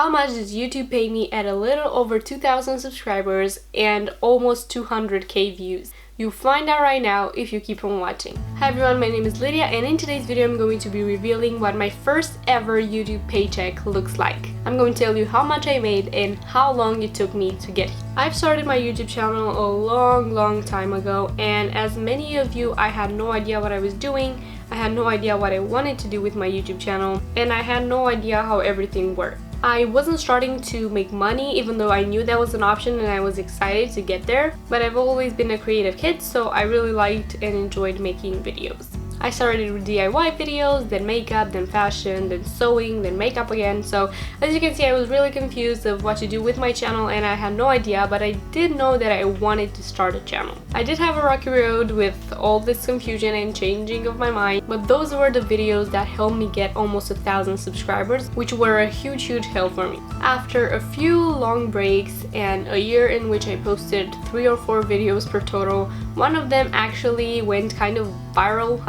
how much did YouTube pay me at a little over 2,000 subscribers and almost 200k views? You'll find out right now if you keep on watching. Hi everyone, my name is Lydia, and in today's video I'm going to be revealing what my first ever YouTube paycheck looks like. I'm going to tell you how much I made and how long it took me to get here. I've started my YouTube channel a long time ago, and as many of you, I had no idea what I was doing. I had no idea what I wanted to do with my YouTube channel, and I had no idea how everything worked. I wasn't starting to make money, even though I knew that was an option and I was excited to get there, but I've always been a creative kid, so I really liked and enjoyed making videos. I started with DIY videos, then makeup, then fashion, then sewing, then makeup again. So as you can see, I was really confused of what to do with my channel and I had no idea, but I did know that I wanted to start a channel. I did have a rocky road with all this confusion and changing of my mind, but those were the videos that helped me get almost 1,000 subscribers, which were a huge help for me. After a few long breaks and a year in which I posted 3 or 4 videos per total, one of them actually went kind of viral.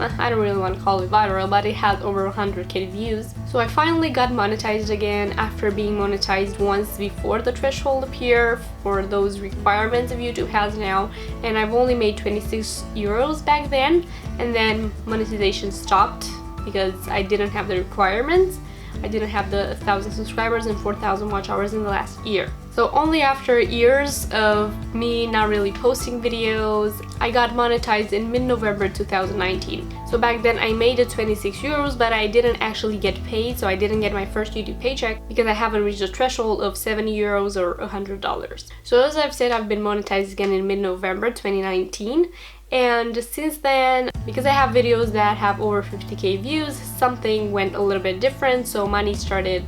I don't really want to call it viral, but it had over 100k views. So I finally got monetized again after being monetized once before the threshold appeared for those requirements of YouTube has now, and I've only made 26 euros back then, and then monetization stopped because I didn't have the requirements. I didn't have the 1,000 subscribers and 4,000 watch hours in the last year. So only after years of me not really posting videos, I got monetized in mid-November 2019. So back then I made 26 euros, but I didn't actually get paid, so I didn't get my first YouTube paycheck because I haven't reached the threshold of 70 euros or $100. So as I've said, I've been monetized again in mid-November 2019. And since then, because I have videos that have over 50k views, something went a little bit different, so money started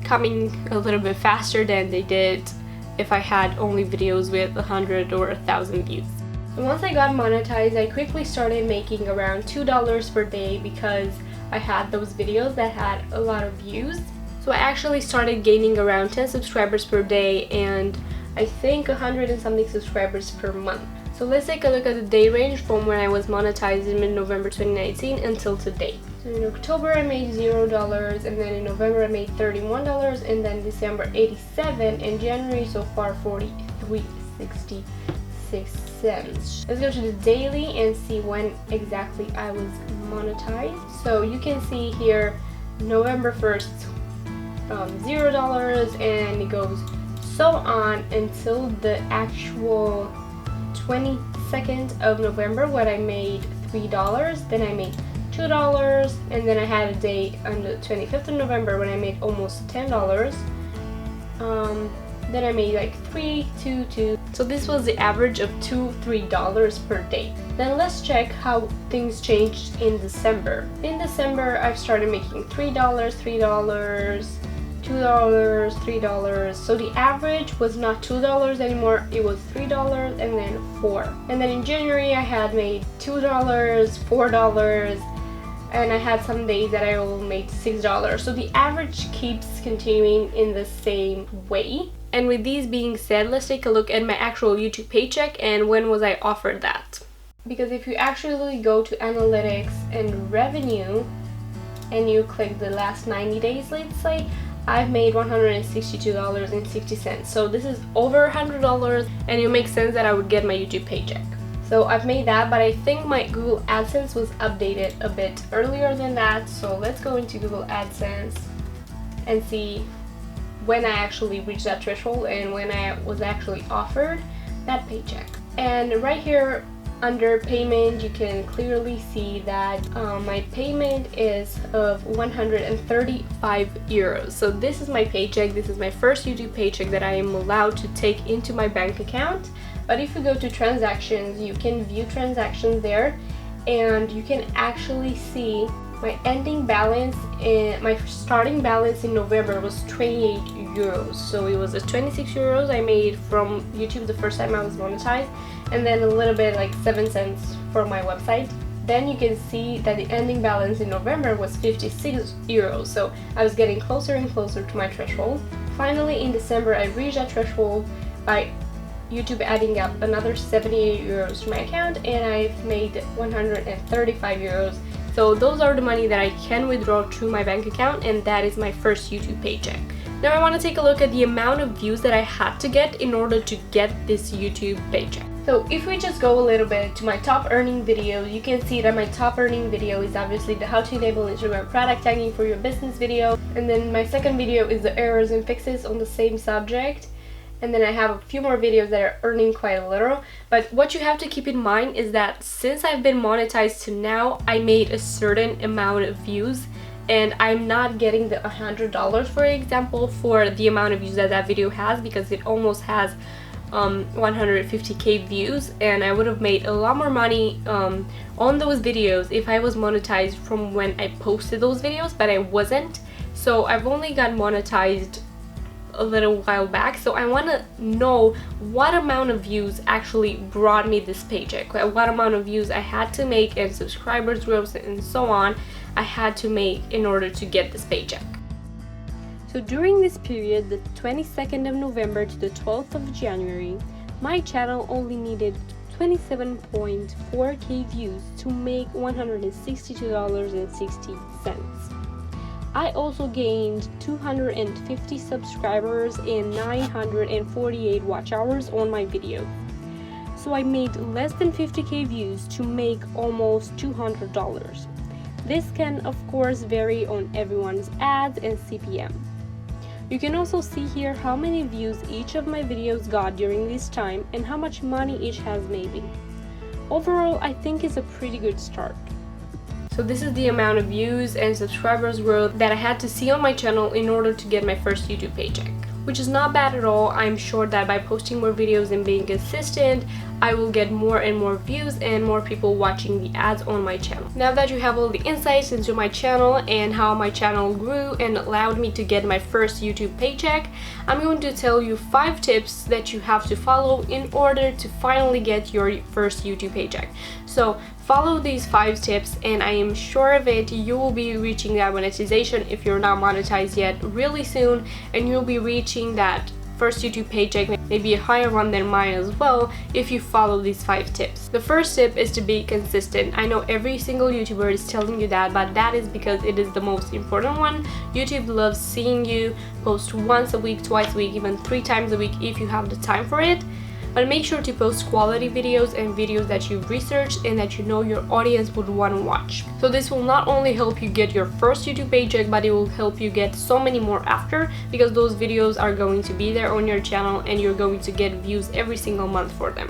coming a little bit faster than they did if I had only videos with 100 or 1,000 views. So once I got monetized, I quickly started making around $2 per day because I had those videos that had a lot of views. So I actually started gaining around 10 subscribers per day and I think 100 and something subscribers per month. So let's take a look at the day range from when I was monetized in mid-November 2019 until today. So in October I made $0, and then in November I made $31, and then December 87, and January so far 43.66 cents. Let's go to the daily and see when exactly I was monetized. So you can see here November 1st $0, and it goes so on until the actual 22nd of November when I made $3, then I made $2, and then I had a day on the 25th of November when I made almost $10. Then I made like 3, 2, 2. So this was the average of $2-3 per day. Then let's check how things changed in December. In December, I've started making $3, $3, $2, $3. So the average was not $2 anymore, it was $3 and then $4. And then in January I had made $2, $4, and I had some days that I only made $6. So the average keeps continuing in the same way. And with these being said, let's take a look at my actual YouTube paycheck and when was I offered that. Because if you actually go to analytics and revenue and you click the last 90 days, let's say, I've made $162.60. So this is over $100, and it makes sense that I would get my YouTube paycheck. So I've made that, but I think my Google AdSense was updated a bit earlier than that. So let's go into Google AdSense and see when I actually reached that threshold and when I was actually offered that paycheck. And right here under payment, you can clearly see that my payment is of 135 euros. So this is my paycheck. This is my first YouTube paycheck that I am allowed to take into my bank account. But if you go to transactions, you can view transactions there, and you can actually see my ending balance. My starting balance in November was 28 euros. So it was a 26 euros I made from YouTube the first time I was monetized, and then a little bit like 7 cents for my website. Then you can see that the ending balance in November was 56 euros. So I was getting closer and closer to my threshold. Finally in December I reached that threshold by YouTube adding up another 78 euros to my account, and I've made 135 euros So those are the money that I can withdraw through my bank account, and that is my first YouTube paycheck. Now I want to take a look at the amount of views that I had to get in order to get this YouTube paycheck. So if we just go a little bit to my top earning videos, you can see that my top earning video is obviously the how to enable Instagram product tagging for your business video. And then my second video is the errors and fixes on the same subject. And then I have a few more videos that are earning quite a little. But what you have to keep in mind is that since I've been monetized to now, I made a certain amount of views. And I'm not getting the $100, for example, for the amount of views that that video has, because it almost has 150k views, and I would have made a lot more money on those videos if I was monetized from when I posted those videos, but I wasn't. So I've only got monetized a little while back, so I want to know what amount of views actually brought me this paycheck, what amount of views I had to make and subscribers growth and so on I had to make in order to get this paycheck. So during this period, the 22nd of November to the 12th of January, my channel only needed 27.4k views to make $162.60. I also gained 250 subscribers and 948 watch hours on my video. So I made less than 50k views to make almost $200. This can of course vary on everyone's ads and CPM. You can also see here how many views each of my videos got during this time and how much money each has made me. Overall, I think it's a pretty good start. So this is the amount of views and subscribers growth that I had to see on my channel in order to get my first YouTube paycheck, which is not bad at all. I'm sure that by posting more videos and being consistent, I will get more and more views and more people watching the ads on my channel. Now that you have all the insights into my channel and how my channel grew and allowed me to get my first YouTube paycheck, I'm going to tell you 5 tips that you have to follow in order to finally get your first YouTube paycheck. So follow these 5 tips and I am sure of it, you will be reaching that monetization if you're not monetized yet really soon, and you'll be reaching that first YouTube paycheck, maybe a higher one than mine as well, if you follow these 5 tips. The first tip is to be consistent. I know every single YouTuber is telling you that, but that is because it is the most important one. YouTube loves seeing you post once a week, twice a week, even 3 times a week if you have the time for it. But make sure to post quality videos and videos that you've researched and that you know your audience would want to watch. So this will not only help you get your first YouTube paycheck, but it will help you get so many more after, because those videos are going to be there on your channel and you're going to get views every single month for them.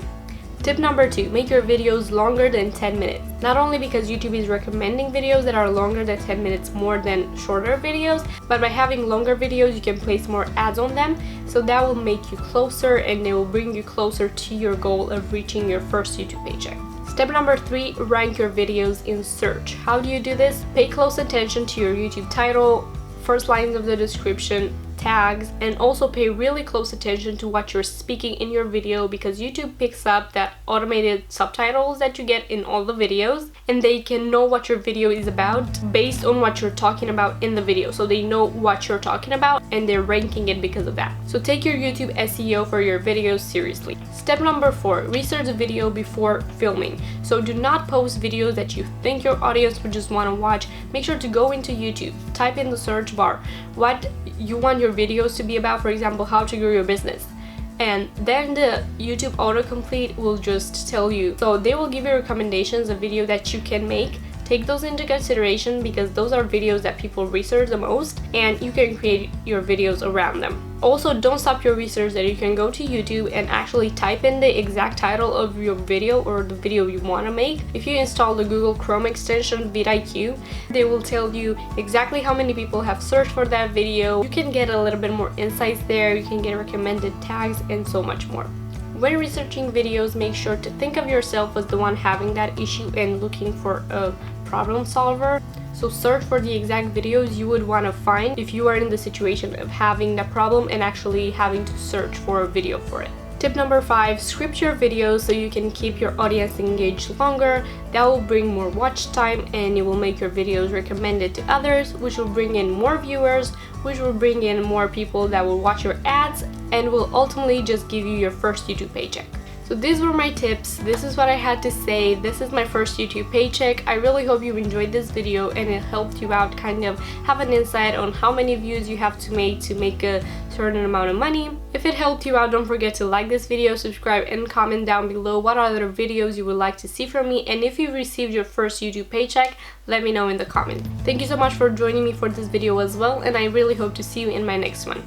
Tip number 2, make your videos longer than 10 minutes. Not only because YouTube is recommending videos that are longer than 10 minutes more than shorter videos, but by having longer videos you can place more ads on them, so that will make you closer and they will bring you closer to your goal of reaching your first YouTube paycheck. Step number 3, rank your videos in search. How do you do this? Pay close attention to your YouTube title, first lines of the description, tags, and also pay really close attention to what you're speaking in your video, because YouTube picks up that automated subtitles that you get in all the videos, and they can know what your video is about based on what you're talking about in the video. So they know what you're talking about and they're ranking it because of that. So take your YouTube SEO for your videos seriously. Step number 4, research the video before filming. So do not post videos that you think your audience would just want to watch. Make sure to go into YouTube, type in the search bar what you want your videos to be about, for example, how to grow your business, and then the YouTube autocomplete will just tell you. So they will give you recommendations of video that you can make. Take those into consideration because those are videos that people research the most, and you can create your videos around them. Also, don't stop your research there. You can go to YouTube and actually type in the exact title of your video or the video you want to make. If you install the Google Chrome extension vidIQ, they will tell you exactly how many people have searched for that video. You can get a little bit more insights there. You can get recommended tags and so much more. When researching videos, make sure to think of yourself as the one having that issue and looking for a problem solver. So search for the exact videos you would want to find if you are in the situation of having that problem and actually having to search for a video for it. Tip number 5, script your videos so you can keep your audience engaged longer. That will bring more watch time and it will make your videos recommended to others, which will bring in more viewers, which will bring in more people that will watch your ads and will ultimately just give you your first YouTube paycheck. So these were my tips, this is what I had to say, this is my first YouTube paycheck. I really hope you enjoyed this video and it helped you out, kind of have an insight on how many views you have to make a certain amount of money. If it helped you out, don't forget to like this video, subscribe, and comment down below what other videos you would like to see from me, and if you received your first YouTube paycheck, let me know in the comments. Thank you so much for joining me for this video as well, and I really hope to see you in my next one.